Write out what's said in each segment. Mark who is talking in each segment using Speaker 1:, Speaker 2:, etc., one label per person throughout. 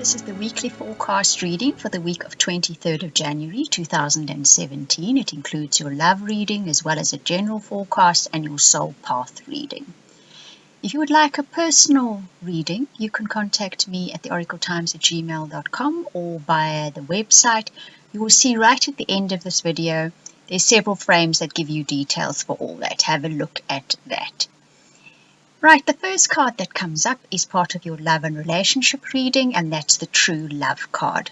Speaker 1: This is the weekly forecast reading for the week of 23rd of January 2017. It includes your love reading as well as a general forecast and your soul path reading. If you would like a personal reading, you can contact me at theoracletimes@gmail.com or via the website. You will see right at the end of this video, there's several frames that give you details for all that. Have a look at that. Right, the first card that comes up is part of your love and relationship reading, and that's the True Love card.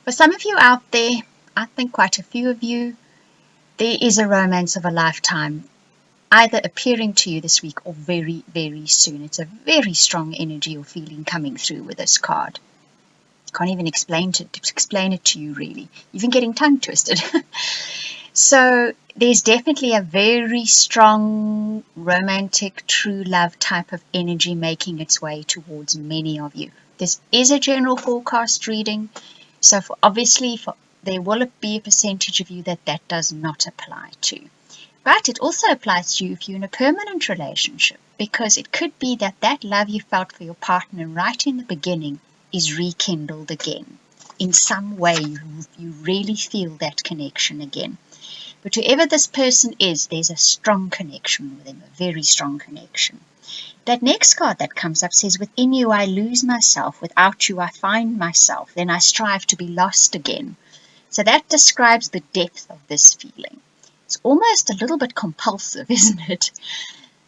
Speaker 1: For some of you out there, I think quite a few of you, there is a romance of a lifetime either appearing to you this week or very, very soon. It's a very strong energy or feeling coming through with this card. Can't even explain it to you really, even getting tongue twisted. So there's definitely a very strong romantic true love type of energy making its way towards many of you. This is a general forecast reading, so there will be a percentage of you that does not apply to. But it also applies to you if you're in a permanent relationship, because it could be that love you felt for your partner right in the beginning is rekindled again. In some way, you really feel that connection again. But whoever this person is, there's a strong connection with them, a very strong connection. That next card that comes up says, "Within you I lose myself, without you I find myself, then I strive to be lost again." So that describes the depth of this feeling. It's almost a little bit compulsive, isn't it?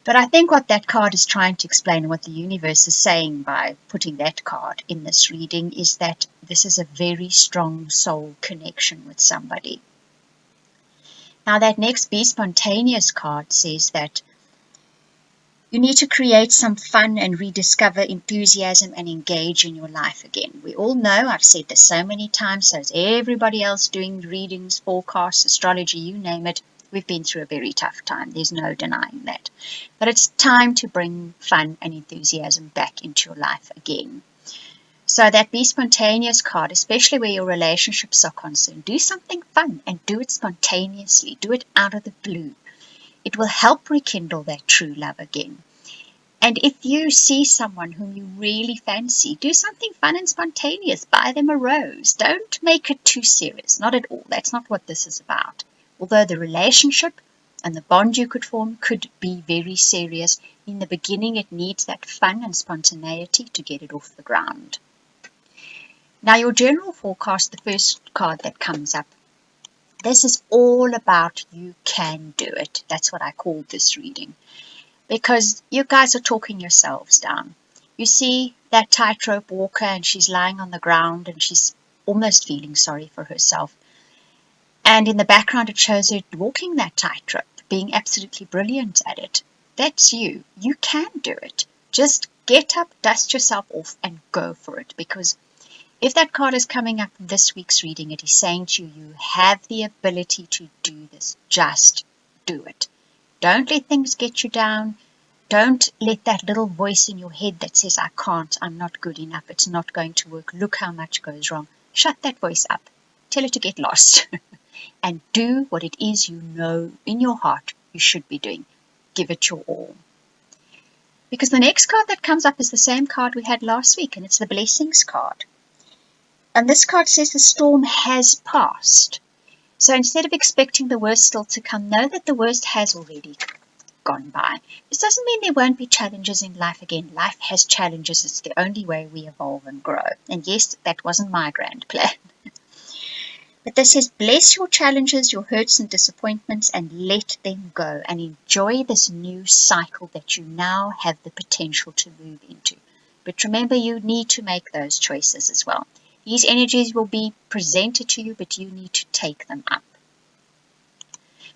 Speaker 1: But I think what that card is trying to explain, and what the universe is saying by putting that card in this reading, is that this is a very strong soul connection with somebody. Now that next Be Spontaneous card says that you need to create some fun and rediscover enthusiasm and engage in your life again. We all know, I've said this so many times, so is everybody else doing readings, forecasts, astrology, you name it. We've been through a very tough time. There's no denying that. But it's time to bring fun and enthusiasm back into your life again. So that Be Spontaneous card, especially where your relationships are concerned, do something fun and do it spontaneously. Do it out of the blue. It will help rekindle that true love again. And if you see someone whom you really fancy, do something fun and spontaneous. Buy them a rose. Don't make it too serious. Not at all. That's not what this is about. Although the relationship and the bond you could form could be very serious, in the beginning it needs that fun and spontaneity to get it off the ground. Now your general forecast, the first card that comes up, this is all about you can do it. That's what I called this reading. Because you guys are talking yourselves down. You see that tightrope walker and she's lying on the ground and she's almost feeling sorry for herself. And in the background it shows her walking that tightrope, being absolutely brilliant at it. That's you. You can do it. Just get up, dust yourself off and go for it. Because if that card is coming up in this week's reading, it is saying to you, you have the ability to do this. Just do it. Don't let things get you down. Don't let that little voice in your head that says, I can't, I'm not good enough, it's not going to work, look how much goes wrong. Shut that voice up. Tell it to get lost. And do what it is you know in your heart you should be doing. Give it your all. Because the next card that comes up is the same card we had last week, and it's the Blessings card. And this card says the storm has passed. So instead of expecting the worst still to come, know that the worst has already gone by. This doesn't mean there won't be challenges in life again. Life has challenges. It's the only way we evolve and grow. And yes, that wasn't my grand plan. But this says, bless your challenges, your hurts and disappointments, and let them go. And enjoy this new cycle that you now have the potential to move into. But remember, you need to make those choices as well. These energies will be presented to you, but you need to take them up.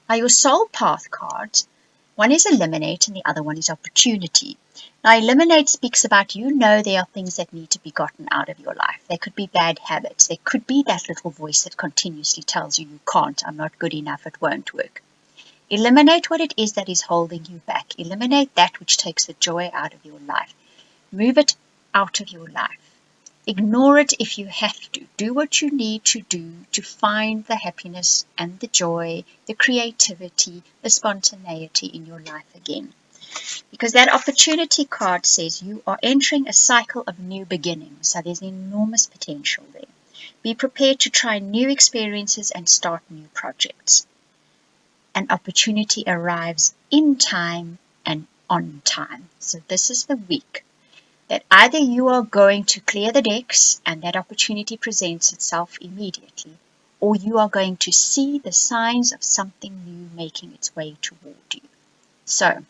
Speaker 1: Now, your soul path cards, one is eliminate and the other one is opportunity. Now, eliminate speaks about you know there are things that need to be gotten out of your life. There could be bad habits. There could be that little voice that continuously tells you can't, I'm not good enough, it won't work. Eliminate what it is that is holding you back. Eliminate that which takes the joy out of your life. Move it out of your life. Ignore it if you have to. Do what you need to do to find the happiness and the joy, the creativity, the spontaneity in your life again. Because that opportunity card says you are entering a cycle of new beginnings. So there's enormous potential there. Be prepared to try new experiences and start new projects. An opportunity arrives in time and on time. So this is the week that either you are going to clear the decks and that opportunity presents itself immediately, or you are going to see the signs of something new making its way toward you. So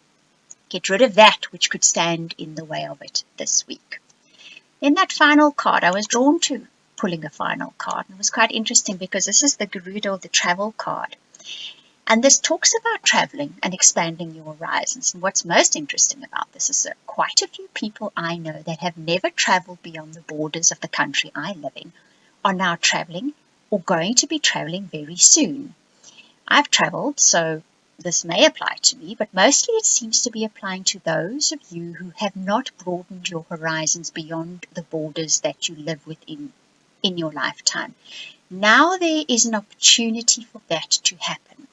Speaker 1: get rid of that which could stand in the way of it this week. Then that final card, I was drawn to pulling a final card. It was quite interesting because this is the Garuda, the travel card. And this talks about traveling and expanding your horizons. And what's most interesting about this is that quite a few people I know that have never traveled beyond the borders of the country I live in are now traveling or going to be traveling very soon. I've traveled, so this may apply to me, but mostly it seems to be applying to those of you who have not broadened your horizons beyond the borders that you live within in your lifetime. Now there is an opportunity for that to happen.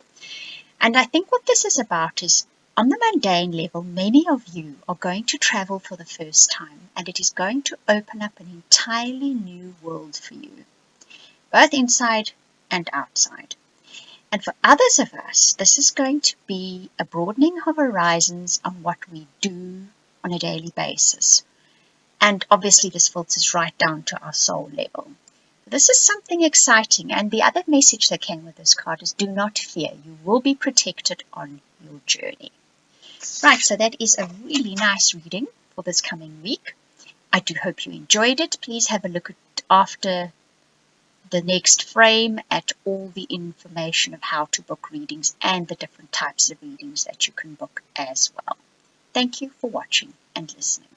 Speaker 1: And I think what this is about is, on the mundane level, many of you are going to travel for the first time, and it is going to open up an entirely new world for you, both inside and outside. And for others of us, this is going to be a broadening of horizons on what we do on a daily basis. And obviously this filters right down to our soul level. This is something exciting, and the other message that came with this card is do not fear. You will be protected on your journey. Right, so that is a really nice reading for this coming week. I do hope you enjoyed it. Please have a look at after the next frame at all the information of how to book readings and the different types of readings that you can book as well. Thank you for watching and listening.